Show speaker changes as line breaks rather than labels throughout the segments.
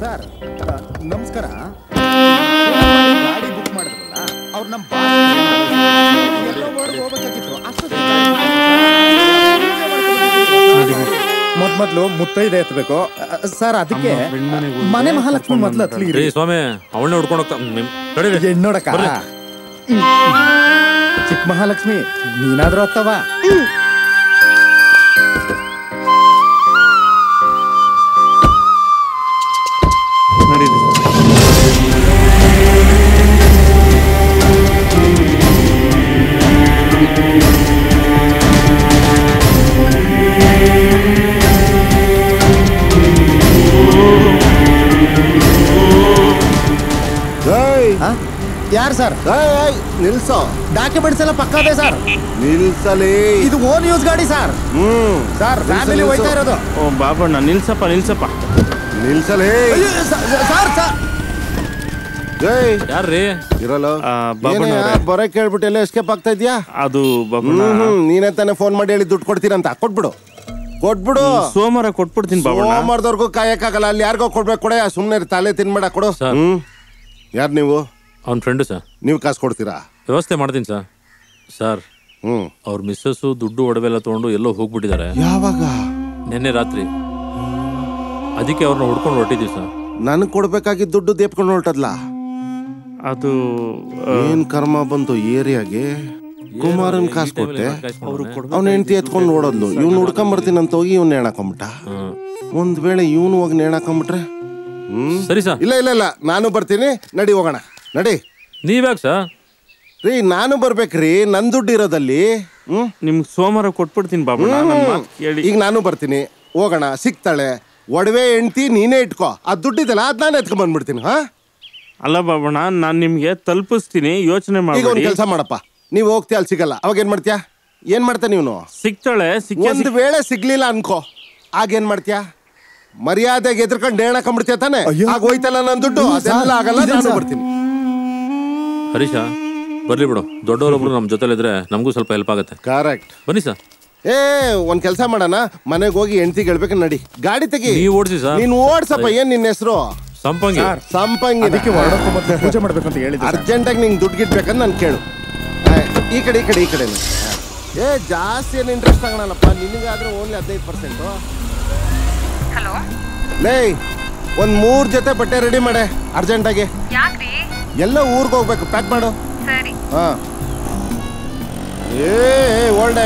Sir ನಮಸ್ಕಾರ. ಗಾಡಿ book ಮಾಡಿದ್ರಲ್ಲ ಅವ್ರು ನಮ್ಮ ಮೊದ್ಲು ಮುತ್ತೈದೆ ಎತ್ತಬೇಕು ಸರ್. ಅದಕ್ಕೆ ಮನೆ ಮಹಾಲಕ್ಷ್ಮಿ ಮೊದ್ಲು ಹತ್ಲಿ
ಸ್ವಾಮಿ ಅವಳನ್ನ ಹುಡ್ಕೊಂಡು ಹೋಗ್ತಾ
ಹೆಣ್ಣೋಡಕ. ಚಿಕ್ಕ ಮಹಾಲಕ್ಷ್ಮಿ ನೀನಾದ್ರೂ ಹತ್ತವ. ಯಾರು ಸರ್?
ನಿಲ್ಸೋ.
ಡಾಕ್ಯುಮೆಂಟ್ಸ್ ಎಲ್ಲ ಪಕ್ಕ ಇದೆ ಸರ್.
ನಿಲ್ಸಲಿ.
ಇದು ಓನ್ ಯೂಸ್ ಗಾಡಿ ಸರ್. ಸರ್ ಫ್ಯಾಮಿಲಿ ಹೋಯ್ತಾ ಇರೋದು.
ಓ ಬಾಬಣ್ಣ ನಿಲ್ಸಪ್ಪ ನಿಲ್ಸಪ್ಪ.
ನಿಲ್ಸಲಿ
ಸರ್.
ಜೈ
ಯಾರ್ರೀ
ಇರಲ್ಲ
ಬರ
ಕೇಳ್ಬಿಟ್ಟು ಎಲ್ಲ ಎಸ್ಕೇಪ್ ಆಗ್ತಾ ಇದ್ಯಾ?
ಅದು ಬಾಬಣ್ಣ
ನೀನೇ ತಾನೇ ಫೋನ್ ಮಾಡಿ ಹೇಳಿ ದುಡ್ಡು ಕೊಡ್ತೀರಂತ. ಕೊಟ್ಬಿಡು
ಸೋಮವಾರ ಕೊಟ್ಬಿಡ್ತೀನಿ ಬಾಬಣ್ಣ.
ಸೋಮವಾರದವರೆಗೂ ಕಾಯಕ್ಕಾಗಲ್ಲ. ಅಲ್ಲಿ ಯಾರಿಗೋ ಕೊಡ್ಬೇಕು. ಕೊಡೆ ಸುಮ್ನೆ ತಲೆ ತಿನ್ಬೇಡ. ಕೊಡು. ಯಾರು ನೀವು?
ಅವ್ನ ಫ್ರೆಂಡು ಸರ್.
ನೀವು ಕಾಸು ಕೊಡ್ತೀರಾ?
ವ್ಯವಸ್ಥೆ ಮಾಡ್ತೀನಿ ಸರ್. ಸರ್ ಅವ್ರ ಮಿಸ್ಸಸ್ಸು ದುಡ್ಡು ಒಡವೆ ಎಲ್ಲ ತಗೊಂಡು ಎಲ್ಲೋ ಹೋಗ್ಬಿಟ್ಟಿದ್ದಾರೆ.
ಯಾವಾಗ?
ನಿನ್ನೆ ರಾತ್ರಿ. ಅದಕ್ಕೆ ಅವ್ರನ್ನ ಹುಡ್ಕೊಂಡು ಹೊರಟಿದ್ದೀವಿ ಸರ್.
ನನಗೆ ಕೊಡ್ಬೇಕಾಗಿದ್ದ ದುಡ್ಡು ದೇಪ್ಕೊಂಡು ಹೊರಟದ್ಲ.
ಅದು
ಏನ್ ಕರ್ಮ ಬಂತು ಏರಿಯಾಗೆ. ಕುಮಾರನ್ ಕಾಸು ಕೊಟ್ಟೆ, ಅವ್ನ ಹೆಂಡತಿ ಎತ್ಕೊಂಡು ನೋಡೋದ್ಲು. ಇವ್ನು ಹುಡ್ಕೊಂಬರ್ತೀನಿ ಅಂತ ಹೋಗಿ ಇವ್ನ ನೇಣಾಕೊಂಬಿಟ್ಟ. ಒಂದ್ ವೇಳೆ ಇವನು ಹೋಗಿ ನೇಣಾಕೊಂಬಿಟ್ರೆ?
ಸರಿ ಸರ್.
ಇಲ್ಲ ನಾನು ಬರ್ತೀನಿ. ನಡಿ ಹೋಗೋಣ. ನಡಿ.
ನೀವ್ಯಾಕೆ ಸರ್?
ರೀ ನಾನು ಬರ್ಬೇಕ್ರಿ. ನನ್ ದುಡ್ಡು ಇರೋದಲ್ಲಿ.
ನಿಮ್ಗೆ ಸೋಮವಾರ ಕೊಟ್ಬಿಡ್ತೀನಿ ಬಾಬಣ್ಣ.
ಈಗ ನಾನು ಬರ್ತೀನಿ. ಹೋಗೋಣ. ಸಿಗ್ತಾಳೆ. ಒಡವೆ ಹೆಂಡತಿ ನೀನೇ ಇಟ್ಕೋ. ಆ ದುಡ್ಡಿದಲ್ಲ ಅದ್ ನಾನು ಎತ್ಕೊಂಡ್ ಬಂದ್ಬಿಡ್ತೀನಿ.
ಅಲ್ಲ ಬಾಬಣ್ಣ ನಾನ್ ನಿಮ್ಗೆ ತಲುಪಿಸ್ತೀನಿ. ಯೋಚನೆ ಮಾಡಿ.
ಈಗ ಒಂದ್ ಕೆಲಸ ಮಾಡಪ್ಪ. ನೀವ್ ಹೋಗ್ತೀಯ ಅಲ್ಲಿ ಸಿಗಲ್ಲ. ಅವಾಗ ಏನ್ ಮಾಡ್ತೀಯಾ? ಏನ್ ಮಾಡ್ತಾ ನೀನು?
ಸಿಗ್ತಾಳೆ.
ಒಂದ್ ವೇಳೆ ಸಿಗ್ಲಿಲ್ಲ ಅನ್ಕೋ. ಆಗೇನ್ ಮಾಡ್ತೀಯಾ? ಮರ್ಯಾದೆಗೆ ಎದ್ರಕೊಂಡು ನೇಣಾಕೊಂಡ್ಬಿಡ್ತೀಯ ತಾನೆ? ಆಗ ಹೋಯ್ತಲ್ಲ ನನ್ ದುಡ್ಡು. ಅದೆಲ್ಲ ಆಗಲ್ಲ. ನಾನು ಬರ್ತೀನಿ.
ಹರೀಶ ಬರ್ಲಿ ಬಿಡು. ದೊಡ್ಡವರೊಬ್ರು ನಮ್ ಜೊತೆಲಿದ್ರೆ ನಮಗೂ ಸ್ವಲ್ಪ ಹೆಲ್ಪ್ ಆಗುತ್ತೆ.
ಕರೆಕ್ಟ್.
ಬನ್ನಿ ಸರ್.
ಒಂದ್ ಕೆಲಸ ಮಾಡೋಣ. ಮನೆಗೆ ಹೋಗಿ ಹೆಂಡತಿಗೆ ಹೇಳ್ಬೇಕು. ನಡಿ ಗಾಡಿ ತೆಗಿ.
ನೀವು ಓಡಿಸಿ ಸರ್.
ನೀನ್ ಓಡ್ಸಪ್ಪ. ಏನ್ ನಿನ್ನ ಹೆಸರು?
ಸಂಪಂಗಿ.
ಸಂಪಂಗಿ.
ಪೂಜೆ ಮಾಡ್ಬೇಕು ಅಂತ ಹೇಳಿದ್ರು.
ಅರ್ಜೆಂಟಾಗಿ ನಿಂಗೆ ದುಡ್ಡು ಗಿಟ್ಬೇಕಂತ ನಾನು ಕೇಳು. ಈ ಕಡೆ ಜಾಸ್ತಿ ಏನು ಇಂಟ್ರೆಸ್ಟ್ ಆಗೋಣಲ್ಲಪ್ಪ. ನಿನಗಾದ್ರೆ ಓನ್ಲಿ 15%.
ಹಲೋ
ಲೇ ಒಂದ್ 3 ಜೊತೆ ಬಟ್ಟೆ ರೆಡಿ ಮಾಡೆ ಅರ್ಜೆಂಟಾಗಿ.
ಯಾಕ್ರಿ?
ಎಲ್ಲ ಊರಿಗೆ ಹೋಗ್ಬೇಕು. ಪ್ಯಾಕ್ ಮಾಡು.
ಸರಿ.
ಓಲ್ಡ್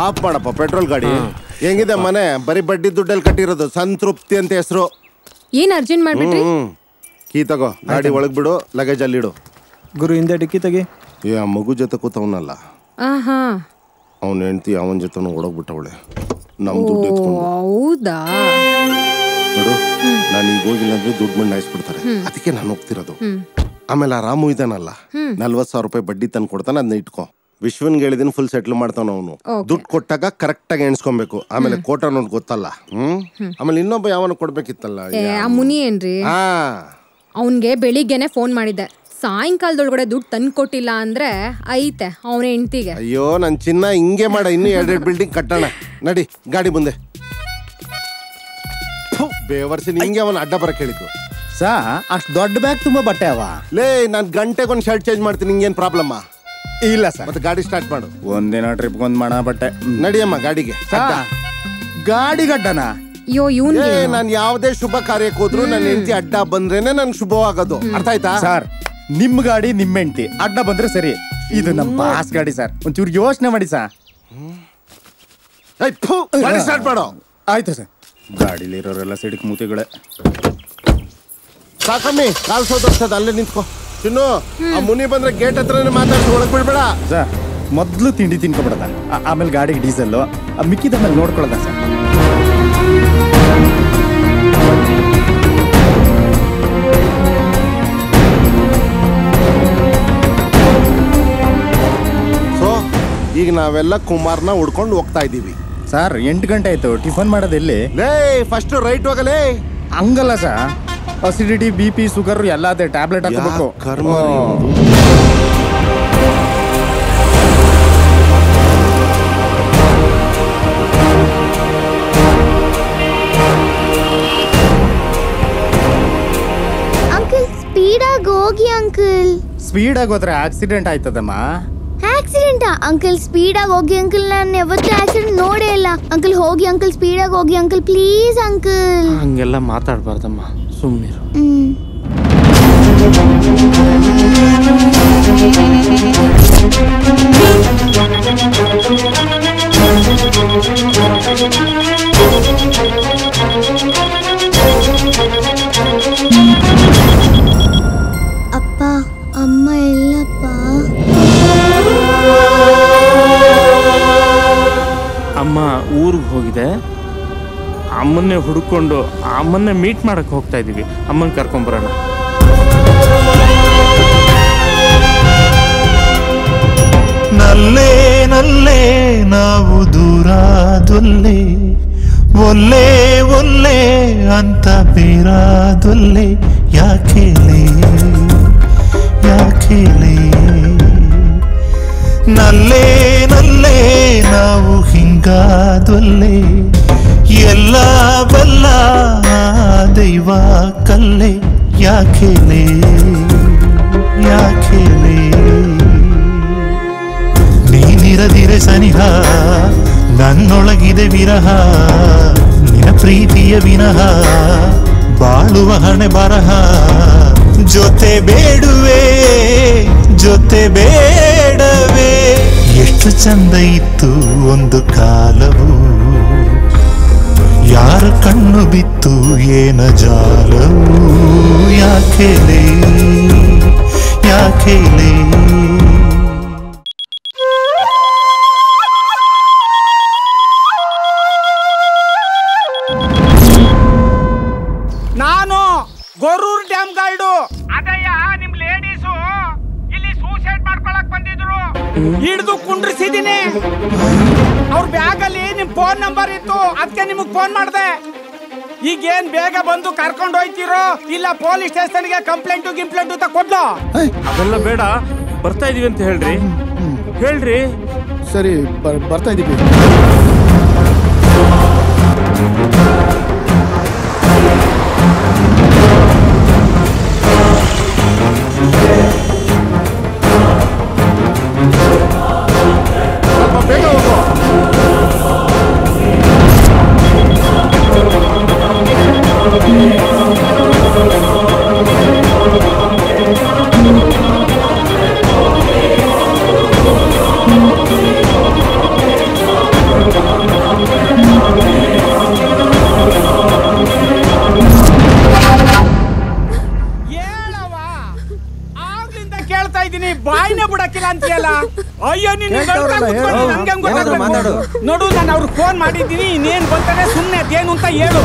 ಆಫ್ ಮಾಡಪ್ಪ ಪೆಟ್ರೋಲ್ ಗಾಡಿ. ಹೆಂಗಿದೆ ಮನೆ? ಬರೀ ಬಡ್ಡಿ ದುಡ್ಡಲ್ಲಿ ಕಟ್ಟಿರೋದು. ಸಂತೃಪ್ತಿ ಅಂತ ಹೆಸರು.
ಏನ್ ಅರ್ಜೆಂಟ್ ಮಾಡ್ಬಿಟ್ರಿ?
ಕೀ ತಗೋ. ಗಾಡಿ ಒಳಗ್ ಬಿಡು. ಲಗೇಜ್ ಅಲ್ಲಿಡು.
ಗುರು ಹಿಂದೆ ಡಿಕ್ಕಿ ತೆಗಿ.
ಆ ಮಗು ಜೊತೆ ಕೂತವನಲ್ಲ ಅವನ ಹೆಂಡತಿ ಅವನ ಜೊತೆ ಓಡೋಗ್ಬಿಟ್ಟವಳೆ. ನಮ್ ದುಡ್ಡು ಎತ್ಕೊಂಡು.
ಹೌದಾ?
ನೋಡು ನಾನು ಈಗ ಹೋಗಿಲ್ಲ ಅಂದ್ರೆ ದುಡ್ಡು ಮಣ್ಣು ಹಾಯಿಸ್ಬಿಡ್ತಾರೆ. ಅದಕ್ಕೆ ನಾನು ಹೋಗ್ತಿರೋದು. ಆಮೇಲೆ ಆ ರಾಮು ಇದಾನಲ್ಲ 40,000 ರೂಪಾಯಿ ಬಡ್ಡಿ ತಂದು ಕೊಡ್ತಾನೆ. ಅದನ್ನ ಇಟ್ಕೋ. ವಿಶ್ವನ್ಗೆ ಹೇಳಿದೀನಿ ಫುಲ್ ಸೆಟ್ಲ್ ಮಾಡ್ತಾನ ಅವನು. ದುಡ್ಡು ಕೊಟ್ಟಾಗ ಕರೆಕ್ಟ್ ಆಗಿ ಎಣಿಸ್ಕೊಬೇಕು. ಆಮೇಲೆ ಕೋಟ ನೋಡ್ ಗೊತ್ತಲ್ಲ. ಆಮೇಲೆ ಇನ್ನೊಬ್ಬ ಯಾವನ ಕೊಡ್ಬೇಕಿತ್ತಲ್ಲ.
ಮುನಿ ಏನ್ರಿ? ಅವನ್ಗೆ ಬೆಳಿಗ್ಗೆನೆ ಫೋನ್ ಮಾಡಿದ್ದೆ. ಸಾಯಂಕಾಲದೊಳಗಡೆ ದುಡ್ಡು ತಂದು ಕೊಟ್ಟಿಲ್ಲ ಅಂದ್ರೆ ಐತೆ ಅವನ ಹೆಂಡತಿಗೆ.
ಅಯ್ಯೋ ನನ್ ಚಿನ್ನ ಹಿಂಗೆ ಮಾಡ. ಇನ್ನು 2 ಬಿಲ್ಡಿಂಗ್ ಕಟ್ಟೋಣ. ನಡಿ ಗಾಡಿ ಮುಂದೆ. ಬೇವರ್ಸಿ ನಿಂಗೆ ಅವನ ಅಡ್ಡ ಬರಕ್ ಹೇಳಿದ್ದು.
ಅಷ್ಟ್ ದೊಡ್ಡ ಬ್ಯಾಗ್ ತುಂಬಾ ಬಟ್ಟೆ ಅವ.
ಲೇ ನಾನ್ ಗಂಟೆಗೊಂದು ಶರ್ಟ್ ಚೇಂಜ್ ಮಾಡ್ತೀನಿ. ನಿಂಗೇನ್ ಪ್ರಾಬ್ಲಮ್?
ಇಲ್ಲ ಸರ್.
ಮತ್ತೆ ಗಾಡಿ ಸ್ಟಾರ್ಟ್ ಮಾಡು.
ಒಂದಿನ ಟ್ರಿಪ್ ಒಂದ್ ಮಾಡ ಬಟ್ಟೆ.
ನಡಿಯಮ್ಮ ಗಾಡಿಗೆ.
ಗಾಡಿ ಗಡ್ಡನ?
ಅಯ್ಯೋ ಇವ್ನ್ಗೆ
ನಾನ್ ಯಾವ್ದೇ ಶುಭ ಕಾರ್ಯಕ್ಕೆ ಹೋದ್ರು ನನ್ನ ಹೆಂಡತಿ ಅಡ್ಡ ಬಂದ್ರೇನೆ ನನ್ ಶುಭವಾಗೋದು. ಅರ್ಥ ಆಯ್ತಾ?
ಸರ್ ನಿಮ್ ಗಾಡಿ ನಿಮ್ ಹೆಂಡತಿ ಅಡ್ಡ ಬಂದ್ರೆ ಸರಿ. ಇದು ನಮ್ ಬಾಸ್ ಗಾಡಿ ಸರ್. ಒಂಚೂರು ಯೋಚನೆ ಮಾಡಿ ಸರ್.
ಗಾಡಿ ಸ್ಟಾರ್ಟ್ ಮಾಡು.
ಆಯ್ತು ಸರ್. ಗಾಡಿಲಿರೋರೆಲ್ಲ ಸಿಡಿಕ್ ಮೂತಿಗಳೇ.
ಸಾಕಮ್ಮಿ ಕಾಲ್ ಸೋತೋಗ್ತದ. ಅಲ್ಲೇ ನಿಂತ್ಕೋ. ಚಿನ್ನು ಆ ಮುನಿ ಬಂದ್ರೆ ಗೇಟ್ ಹತ್ರನೇ ಮಾತಾಡ್ಸಿ ಒಳಗ್ ಬಿಡ್ಬೇಡ.
ಸರ್ ಮೊದ್ಲು ತಿಂಡಿ ತಿನ್ಕೊಬಿಡದ. ಆಮೇಲೆ ಗಾಡಿಗೆ ಡೀಸೆಲ್ ಮಿಕ್ಕಿದ ಮೇಲೆ ನೋಡ್ಕೊಳದ ಸರ್.
ಸೊ ಈಗ ನಾವೆಲ್ಲ ಕುಮಾರ್ನ ಹುಡ್ಕೊಂಡು ಹೋಗ್ತಾ ಇದೀವಿ.
ಸರ್ 8 ಗಂಟೆ ಆಯ್ತು. ಟಿಫನ್ ಮಾಡೋದು ಎಲ್ಲಿ?
ಲೇ ಫಸ್ಟ್ ರೈಟ್ ಹೋಗಲೇ.
ಹಂಗಲ್ಲ ಸರ್. ಅಸಿಡಿಟಿ BP ಶುಗರ್ ಎಲ್ಲ ಅದೇ ಟ್ಯಾಬ್ಲೆಟ್ ಹಾಕಬೇಕು. ಸ್ಪೀಡಾಗಿ ಹೋದ್ರೆ ಆಕ್ಸಿಡೆಂಟ್ ಆಯ್ತದಮ್ಮ.
ಆಕ್ಸಿಡೆಂಟಾ? ಅಂಕಲ್ ಸ್ಪೀಡಾಗಿ ಹೋಗಿ ಅಂಕಲ್, ನಾನು ಯಾವತ್ತೂ ಆಕ್ಸಿಡೆಂಟ್ ನೋಡೇ ಇಲ್ಲ ಅಂಕಲ್. ಹೋಗಿ ಅಂಕಲ್, ಸ್ಪೀಡಾಗಿ ಹೋಗಿ ಅಂಕಲ್, ಪ್ಲೀಸ್ ಅಂಕಲ್.
ಹಂಗೆಲ್ಲ ಮಾತಾಡ್ಬಾರ್ದಮ್ಮ, ಸುಮ್ಮನಿರು.
ಅಪ್ಪ ಅಮ್ಮ ಎಲ್ಲಪ್ಪ?
ಅಮ್ಮ ಊರಿಗೆ ಹೋಗಿದೆ. ಅಮ್ಮನ್ನೇ ಹುಡುಕೊಂಡು ಅಮ್ಮನ್ನೇ ಮೀಟ್ ಮಾಡಕ್ ಹೋಗ್ತಾ ಇದೀವಿ. ಅಮ್ಮನ್ ಕರ್ಕೊಂಬರೋಣ.
ನಲ್ಲೇ ನಲ್ಲೇ ನಾವು ದೂರಾದೊಲ್ಲೆ, ಒಲ್ಲೆ ಒಲ್ಲೆ ಅಂತ ಬೇರಾದೊಲ್ಲೆ, ಯಾಕೇಲೆ ಯಾಕೇಲೆ. ನಲ್ಲೇ ನಲ್ಲೇ ನಾವು ಹಿಂಗಾದೊಲ್ಲೆ, ಎಲ್ಲ ಬಲ್ಲ ದೈವ ಕಲ್ಲೆ, ಯಾಕೇಲೆ ಯಾಕೇಲೆ. ನೀನಿರದಿರೆ ಸನಿಹ ನನ್ನೊಳಗಿದೆ ವಿರಹ, ನಿನ್ನ ಪ್ರೀತಿಯ ವಿನಃ ಬಾಳುವ ಹಣೆ ಬರಹ. ಜೊತೆ ಬೇಡುವೆ ಜೊತೆ ಬೇಡವೇ, ಎಷ್ಟು ಚಂದ ಇತ್ತು ಒಂದು ಕಾಲವು, ಯಾರ ಕಣ್ಣು ಬಿತ್ತು ಏನ ಜಾಲವು, ಯಾಕೇಲೆ ಯಾಕೇಲೆ.
ನಾನು ಗೊರೂರ್ ಡ್ಯಾಮ್ ಗಾರ್ಡು. ಅದಯ್ಯ, ನಿಮ್ ಲೇಡೀಸು ಇಲ್ಲಿ ಸೂಸೈಡ್ ಮಾಡ್ಕೊಳಕ್ ಬಂದಿದ್ರು. ಹಿಡಿದು ಕುಂಡ್ರಿಸಿದೀನಿ. ಅವ್ರ ಬ್ಯಾಗ್ ಅಲ್ಲಿ ನಿಮ್ ಫೋನ್ ನಂಬರ್ ಇತ್ತು, ಅದಕ್ಕೆ ನಿಮಗ್ ಫೋನ್ ಮಾಡ್ದೆ. ಈಗೇನ್ ಬೇಗ ಬಂದು ಕರ್ಕೊಂಡು ಹೋಯ್ತಿರೋ ಇಲ್ಲ ಪೊಲೀಸ್ ಸ್ಟೇಷನ್ಗೆ ಕಂಪ್ಲೇಂಟು ಗಿಂಪ್ಲೇಂಟು ಅಂತ ಕೊಡ್ಲೋ?
ಅದೆಲ್ಲ ಬೇಡ, ಬರ್ತಾ ಇದೀವಿ ಅಂತ ಹೇಳ್ರಿ. ಹೇಳ್ರಿ.
ಸರಿ, ಬರ್ತಾ ಇದೀವಿ. ಬೇಗ ಹೋಗೋ.
ಕೇಳ್ತಾ ಇದ್ದೀನಿ, ಬಾಯಿನೇ ಬಿಡಕ್ಕಿಲ್ಲ ಅಂತೀಯಲ್ಲ. ಅಯ್ಯೋ ನೀನು ನೋಡು, ನಾನು ಅವ್ರಿಗೆ ಫೋನ್ ಮಾಡಿದ್ದೀನಿ. ಇನ್ನೇನ್ ಬರ್ತಾನೆ, ಸುಮ್ಮನೆ ಅದೇನು ಅಂತ ಹೇಳು.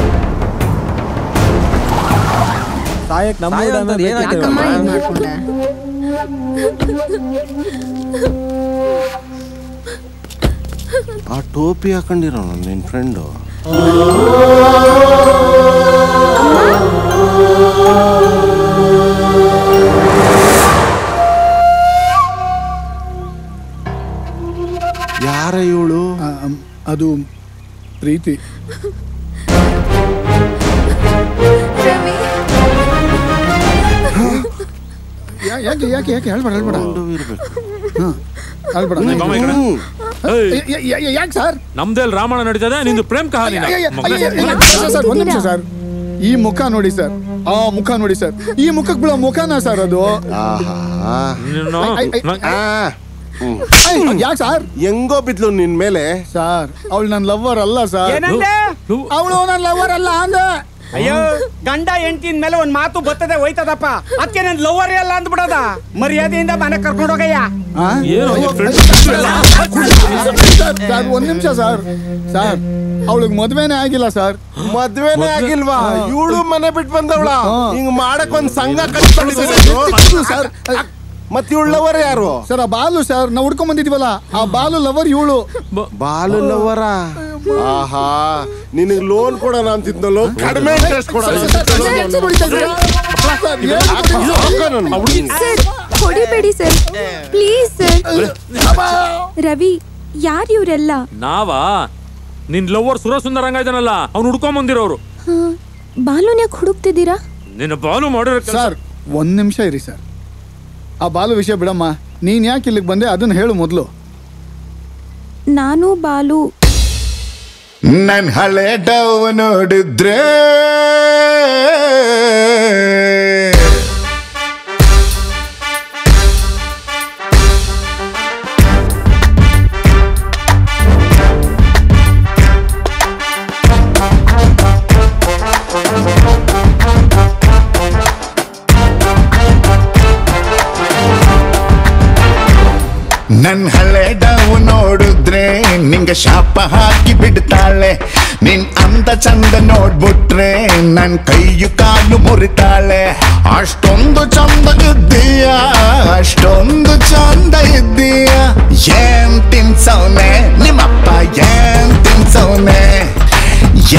ಆ ಟೋಪಿ ಹಾಕೊಂಡಿರೋ ನಿನ್ ಫ್ರೆಂಡು. ಯಾರ ಇವಳು?
ಅದು ಪ್ರೀತಿ. ಯಾಕೆ ಯಾಕೆ ಯಾಕೆ ಹೇಳ್ಬೇಡ ಹೇಳ್ಬೇಡ ಯಾಕೆ ಸರ್?
ನಮ್ದಲ್ಲಿ ರಾಮಾಯಣ ನಡೀತದೆ, ನಿಂದು ಪ್ರೇಮ್ ಕಹಾನಿ.
ಸರ್ ಒಂದ್ ನಿಮಿಷ ಸರ್, ಈ ಮುಖ ನೋಡಿ ಸರ್, ಆ ಮುಖ ನೋಡಿ ಸರ್, ಈ ಮುಖಕ್ಕೆ ಬೀಳೋ ಮುಖನಾ ಸರ್ ಅದು? ಯಾಕೆ ಸರ್?
ಹೆಂಗೋ ಬಿದ್ಲು ನಿನ್ ಮೇಲೆ
ಸರ್? ಅವಳು ನನ್ನ ಲವ್ವರ್ ಅಲ್ಲ ಸರ್.
ಅವಳು ನನ್ನ ಲವ್ವರ್ ಅಲ್ಲ ಅಂದೆ. ಅಯ್ಯೋ, ಗಂಡ ಹೆಂಡತಿನ ಮೇಲೆ ಒಂದ್ ಮಾತು ಬರ್ತದೆ ಹೋಯ್ತದಪ್ಪ, ಅದಕ್ಕೆ ನನ್ ಲವ್ವರೇ ಅಲ್ಲ ಅಂದ್ಬಿಡೋದ. ಮರ್ಯಾದೆಯಿಂದ ಮನೆ ಕರ್ಕೊಂಡು ಹೋಗಯ್ಯ.
ಒಂದ್ ನಿಮಿಷ ಸರ್. ಸರ್, ಅವಳಿಗೆ ಮದ್ವೆನೇ ಆಗಿಲ್ಲ ಸರ್.
ಮದ್ವೆನೇ ಆಗಿಲ್ವಾ? ಇವಳು ಮನೆ ಬಿಟ್ಟು ಬಂದವಳ? ಹಿಂಗ್ ಮಾಡಕ್ ಒಂದ್ ಸಂಘ ಕಟ್ಟಿ
ಸರ್.
ಮತ್ ಇವಳು ಲವರ್ ಯಾರು
ಸರ್? ಆ ಬಾಲು ಸರ್, ನಾವು ಹುಡ್ಕೊಂಡ್ ಬಂದಿದೀವಲ್ಲ, ಆ ಬಾಲು ಲವರ್ ಇವಳು.
ಬಾಲು ಲವರ? ಆಹಾ, ನಿನಗ್ ಲೋನ್ ಕೊಡೋಣ ಅಂತಿದ್ನಲ್ಲೋ, ಕಡಿಮೆ ಇಂಟ್ರೆಸ್ಟ್
ಹೊಡಿಬೇಡಿ ಸರ್, ಪ್ಲೀಸ್ ಸರ್. ರವಿ, ಯಾರು ಇವರೆಲ್ಲ?
ನಾವಾ? ನಿನ್ ಲವರ್ ಸುರಸುಂದರಂಗ ಇದಾನಲ್ಲ, ಅವ್ನು ಹುಡ್ಕೊಂಡ್ ಬಂದಿರೋರು.
ಬಾಲುನ್ ಯಾಕೆ ಹುಡುಕ್ತಿದ್ದೀರಾ?
ನಿನ್ನ ಬಾಲು ಮಾಡಿರೋ
ಸರ್. ಒಂದ್ ನಿಮಿಷ ಇರಿ ಸರ್. ಆ ಬಾಲು ವಿಷಯ ಬಿಡಮ್ಮ. ನೀನ್ ಯಾಕೆ ಇಲ್ಲಿಗೆ ಬಂದೆ ಅದನ್ನ ಹೇಳು ಮೊದಲು.
ನಾನು ಬಾಲು
ನನ್ ಹಳೆ ಡವ್ ನೋಡಿದ್ರೆ ನನ್ ಹಳೆ ಡವ್ ನೋಡಿದ್ರೆ ನಿಂಗೆ ಶಾಪ ಹಾಕಿ ಬಿಡ್ತಾಳೆ. ನಿನ್ ಅಂದ ಚಂದ ನೋಡ್ಬಿಟ್ರೆ ನನ್ ಕೈಯು ಕಾಲು ಮುರಿತಾಳೆ. ಅಷ್ಟೊಂದು ಚಂದ ಇದ್ದೀಯ, ಅಷ್ಟೊಂದು ಚಂದ ಇದ್ದೀಯ. ಏನ್ ತಿನ್ಸವ್ನೆ ನಿಮ್ಮಪ್ಪ, ಏನ್ ತಿನ್ಸವ್ನೆ,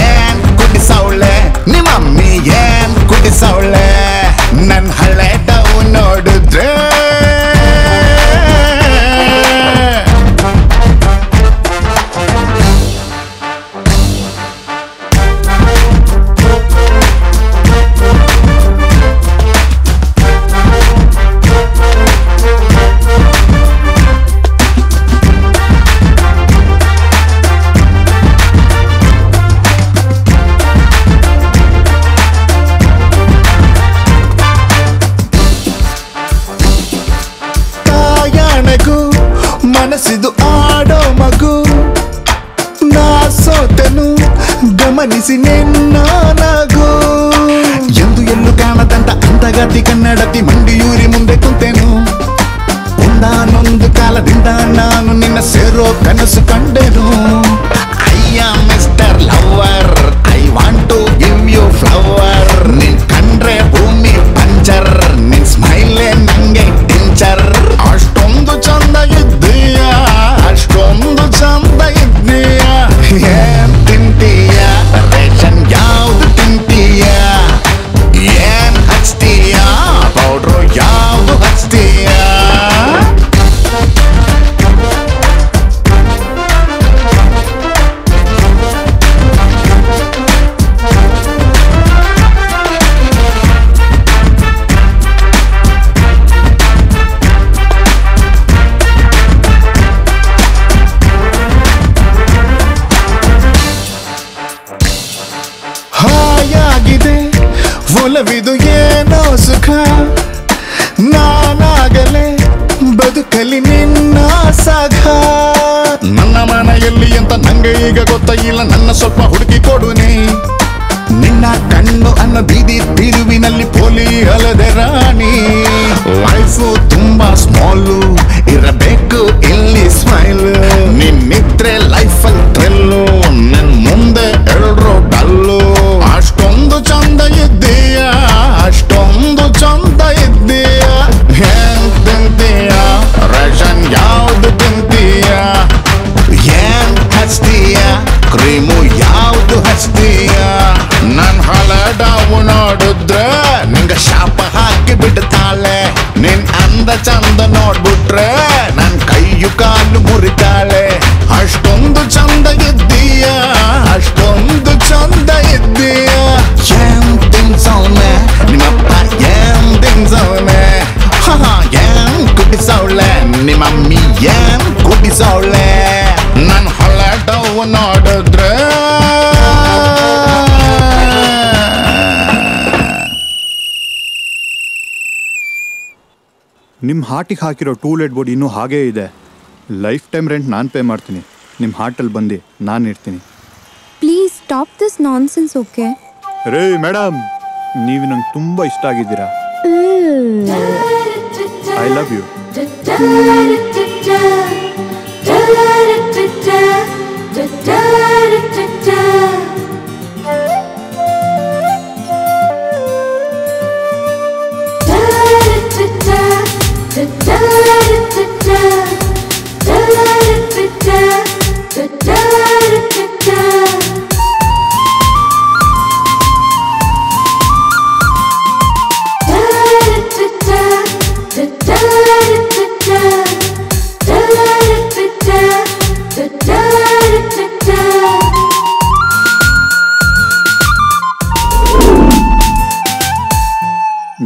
ಏನ್ ಕುಡಿಸವ್ಳೆ ನಿಮ್ಮಮ್ಮಿ, ಏನ್ ಕುಡಿಸವ್ಳೆ. ನನ್ ಹಳೆ ಡವ್ ನೋಡಿದ್ರೆ ಮನಸ್ಸಿದು ಆಡೋ ಮಗು. ನಾ ಸೋತನು ಗಮನಿಸಿ ನಿನ್ನ ನಗು. ಎಂದು ಎಲ್ಲೂ ಕಾಣದಂತ ಅಂತಗತಿ ಕನ್ನಡತಿ ಮಂಡಿಯೂರಿ ಮುಂದೆ ಕುಂತೆನು. ಒಂದಾನೊಂದು ಕಾಲದಿಂದ ನಾನು ನಿನ್ನ ಸೇರೋ ಕನಸು ಕಂಡೆನು. ಅಯ್ಯ mister lover, I want to give you flower. ನಿನ್ ಕಂಡ್ರೆ ಭೂಮಿ ಪಂಚರ್, ನಿನ್ ಸ್ಮೈಲೇ ನಂಗೆ ಟಿಂಚರ್. ಅಷ್ಟೊಂದು ಚಂದ ಇದ್ದೀಯ, ಅಷ್ಟೊಂದು ಚಂದ ಇದ್ದೀಯ. ಏನ್ ತಿಂತೀಯ, ರೇಷನ್ ಯಾವ್ದು ತಿಂತೀಯ, ಏನ್ ಹಚ್ತೀಯ, ಪೌಡ್ರು ಯಾವ್ದು ಹಚ್ತೀಯ. ಹಾಯಾಗಿದೆ ಒಲವಿದು ಏನೋ ಸುಖ. ನಾನಾಗಲೇ ಬದುಕಲಿ ನಿನ್ನ ಸಖ. ನನ್ನ ಮನೆಯಲ್ಲಿ ಅಂತ ನಂಗೆ ಈಗ ಗೊತ್ತಾಗಿಲ್ಲ, ನನ್ನ ಸ್ವಲ್ಪ ಹುಡುಕಿ ಕೊಡುನೆ. ನಿನ್ನ ಕಣ್ಣು ಅನ್ನ ಬೀದಿ ಬೀರುವಿನಲ್ಲಿ ಪೋಲಿ ಅಲದೆ ರಾಣಿ. ಲೈಫು ತುಂಬಾ ಸ್ಮಾಲು, ಇರಬೇಕು ಇಲ್ಲಿ ಸ್ಮೈಲ್. ನಿನ್ನಿದ್ರೆ ಲೈಫಲ್ಲಿ ಥ್ರಿಲ್ಲು, ನನ್ ಮುಂದೆ ಎಲ್ರು ಡಲ್ಲು. ಅಷ್ಟೊಂದು ಚಂದ ಇದ್ದೀಯ, ಅಷ್ಟೊಂದು ಚಂದ ಇದ್ದೀಯ. ಏನ್ ತಿಂತೀಯ, ರೇಷನ್ ಯಾವ್ದು ತಿಂತೀಯ, ಏನ್ ಹಚ್ತೀಯ, ಕ್ರೀಮು ಯಾವ್ದು ಹಚ್ತೀಯ. ನನ್ ಹಳೆ ಡವ್ ನೋಡಿದ್ರೆ ನಿಂಗ ಶಾಪ ಹಾಕಿ ಬಿಡ್ತಾಳೆ. ನಿನ್ ಅಂದ ಚಂದ ನೋಡ್ಬಿಟ್ರೆ ನನ್ ಕೈಯು ಕಾಲು ಮುರಿತಾಳೆ. ಅಷ್ಟೊಂದು ಚಂದ ಇದ್ದೀಯ, ಅಷ್ಟೊಂದು ಚಂದ ಇದ್ದೀಯ. ಏನ್ ತಿನ್ಸವ್ನೆ ನಿಮ್ಮಪ್ಪ, ಏನ್ ತಿನ್ಸವ್ನೆ, ಏನ್ ಕುಡಿಸವ್ಳೆ ನಿಮ್ಮಮ್ಮಿ, ಏನ್ ಕುಡಿಸವ್ಳೆ. ನನ್ ಹಳೆ ಡವ್ ನೋಡಿದ್ರೆ
ನಿಮ್ಮ ಹಾರ್ಟಿಗೆ ಹಾಕಿರೋ ಟೂಲೆಟ್ ಬೋರ್ಡ್ ಇನ್ನೂ ಹಾಗೇ ಇದೆ. ಲೈಫ್ ಟೈಮ್ ರೆಂಟ್ ನಾನು ಪೇ ಮಾಡ್ತೀನಿ. ನಿಮ್ಮ ಹಾರ್ಟಲ್ಲಿ ಬಂದು ನಾನು ಇರ್ತೀನಿ.
Please stop this nonsense. Okay
ರೇ ಮೇಡಮ್, ನೀವು ನಂಗೆ ತುಂಬ ಇಷ್ಟ ಆಗಿದ್ದೀರಾ. I love you.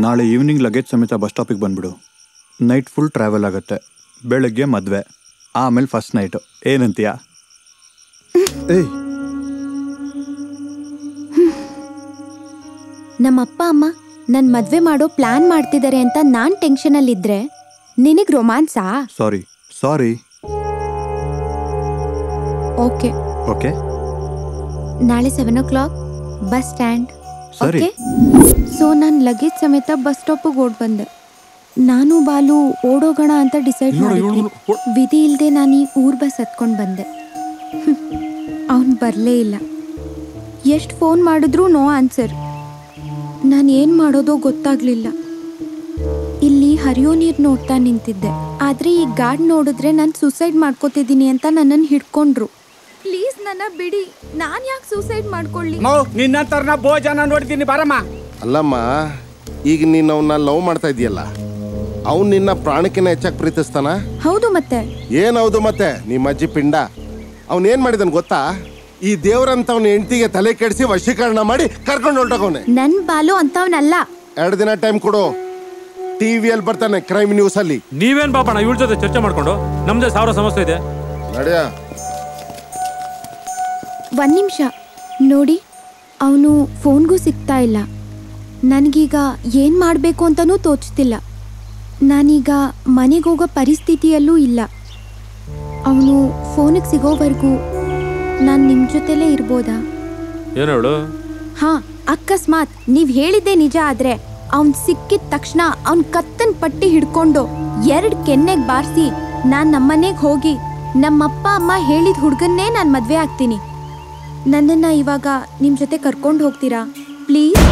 ನಾಳೆ ಈವ್ನಿಂಗ್ ಲಗೇಜ್ ಸಮೇತ ಬಸ್ ಸ್ಟಾಪಿಗೆ ಬಂದ್ಬಿಡು. ನೈಟ್ ಫುಲ್ ಟ್ರಾವೆಲ್ ಆಗುತ್ತೆ, ಬೆಳಗ್ಗೆ ಮದುವೆ, ಆಮೇಲೆ ಫಸ್ಟ್ ನೈಟು. ಏನಂತೀಯ? ಏಯ್,
ನಮ್ಮ ಅಪ್ಪ ಅಮ್ಮ ನನ್ನ ಮದುವೆ ಮಾಡೋ ಪ್ಲಾನ್ ಮಾಡ್ತಿದ್ದಾರೆ ಅಂತ ನಾನು ಟೆನ್ಷನಲ್ಲಿದ್ದರೆ ನಿನಗೆ ರೊಮ್ಯಾನ್ಸಾ?
ಸಾರಿ.
ಓಕೆ
ಓಕೆ,
ನಾಳೆ 7 o'clock ಬಸ್ ಸ್ಟ್ಯಾಂಡ್.
ಸರಿ.
ಓಕೆ. ಸೊ ನಾನು ಲಗೇಜ್ ಸಮೇತ ಬಸ್ ಸ್ಟಾಪಿಗೆ ಓಡ್ ಬಂದೆ. ನಾನು ಬಾಲು ಓಡೋಗೋಣ ಅಂತ ಡಿಸೈಡ್ ಮಾಡಿದ್ವಿ. ವಿಧಿ ಇಲ್ಲದೆ ನಾನು ಈ ಊರ್ ಬಸ್ ಹತ್ಕೊಂಡು ಬಂದೆ. ಅವನು ಬರಲೇ ಇಲ್ಲ. ಎಷ್ಟು ಫೋನ್ ಮಾಡಿದ್ರೂ ನೋ ಆನ್ಸರ್. ನಾನು ಏನು ಮಾಡೋದೋ ಗೊತ್ತಾಗ್ಲಿಲ್ಲ. ಇಲ್ಲಿ ಹರಿಯೋ ನೀರು ನೋಡ್ತಾ ನಿಂತಿದ್ದೆ. ಆದರೆ ಈ ಗಾಡ್ ನೋಡಿದ್ರೆ ನಾನು ಸೂಸೈಡ್ ಮಾಡ್ಕೋತಿದ್ದೀನಿ ಅಂತ ನನ್ನನ್ನು ಹಿಡ್ಕೊಂಡ್ರು. ಪ್ಲೀಸ್ ನನ್ನ ಬಿಡಿ, ನಾನು ಯಾಕೆ ಸೂಸೈಡ್ ಮಾಡ್ಕೊಳ್ಳಿ?
ನಿನ್ನಂತರ್ನ ಭೋಜನ ನೋಡಿದ್ದೀನಿ ಬರಮ್ಮ.
ಅಲ್ಲಮ್ಮ, ಈಗ ನೀನು ಅವನ್ನ ಲವ್ ಮಾಡ್ತಾ ಇದೀಯಲ್ಲ, ಅವ್ನು ನಿನ್ನ ಪ್ರಾಣಕ್ಕಿಂತ ಹೆಚ್ಚಾಗಿ ಪ್ರೀತಿಸ್ತಾನ?
ಹೌದು. ಮತ್ತೆ
ಏನೌದು? ಮತ್ತೆ ನಿಮ್ಮ ಅಜ್ಜಿ ಪಿಂಡ ಅವನೇನ್ ಮಾಡಿದನ್ ಗೊತ್ತಾ? ಈ ದೇವ್ರಂತ ಅವನ ಹೆಂಡತಿಗೆ ತಲೆ ಕೆಡಿಸಿ ವಶೀಕರಣ ಮಾಡಿ ಕರ್ಕೊಂಡು ಹೊಂಟೋಗವ್ನೆ.
ನನ್ ಬಾಲು ಅಂತವನಲ್ಲ.
2 ದಿನ ಟೈಮ್ ಕೊಡು, ಟಿವಿಯಲ್ಲಿ ಬರ್ತಾನೆ ಕ್ರೈಮ್ ನ್ಯೂಸ್ ಅಲ್ಲಿ.
ನೀವೇನ್ ಬಾಬಣ್ಣ ಇವಳ ಜೊತೆ ಚರ್ಚೆ ಮಾಡ್ಕೊಂಡು? ನಮ್ದೇ 1000 ಸಮಸ್ಯೆ ಇದೆ.
ನಡೆಯ.
1 ನಿಮಿಷ ನೋಡಿ, ಅವನು ಫೋನ್ಗೂ ಸಿಗ್ತಾ ಇಲ್ಲ. ನನಗೀಗ ಏನು ಮಾಡಬೇಕು ಅಂತನೂ ತೋಚ್ತಿಲ್ಲ. ನಾನೀಗ ಮನೆಗೆ ಹೋಗೋ ಪರಿಸ್ಥಿತಿಯಲ್ಲೂ ಇಲ್ಲ. ಅವನು ಫೋನಿಗೆ ಸಿಗೋವರೆಗೂ ನಾನು ನಿಮ್ಮ ಜೊತೆಲೇ ಇರ್ಬೋದಾ?
ಏನು ಹೇಳು?
ಹಾಂ, ಅಕಸ್ಮಾತ್ ನೀವು ಹೇಳಿದ್ದೆ ನಿಜ ಆದರೆ ಅವ್ನು ಸಿಕ್ಕಿದ ತಕ್ಷಣ ಅವ್ನ ಕತ್ತನ್ ಪಟ್ಟಿ ಹಿಡ್ಕೊಂಡು 2 ಕೆನ್ನೆಗೆ ಬಾರಿಸಿ ನಾನು ನಮ್ಮನೆಗೆ ಹೋಗಿ ನಮ್ಮಪ್ಪ ಅಮ್ಮ ಹೇಳಿದ ಹುಡುಗನ್ನೇ ನಾನು ಮದುವೆ ಆಗ್ತೀನಿ. ನನ್ನನ್ನು ಇವಾಗ ನಿಮ್ಮ ಜೊತೆ ಕರ್ಕೊಂಡು ಹೋಗ್ತೀರಾ ಪ್ಲೀಸ್?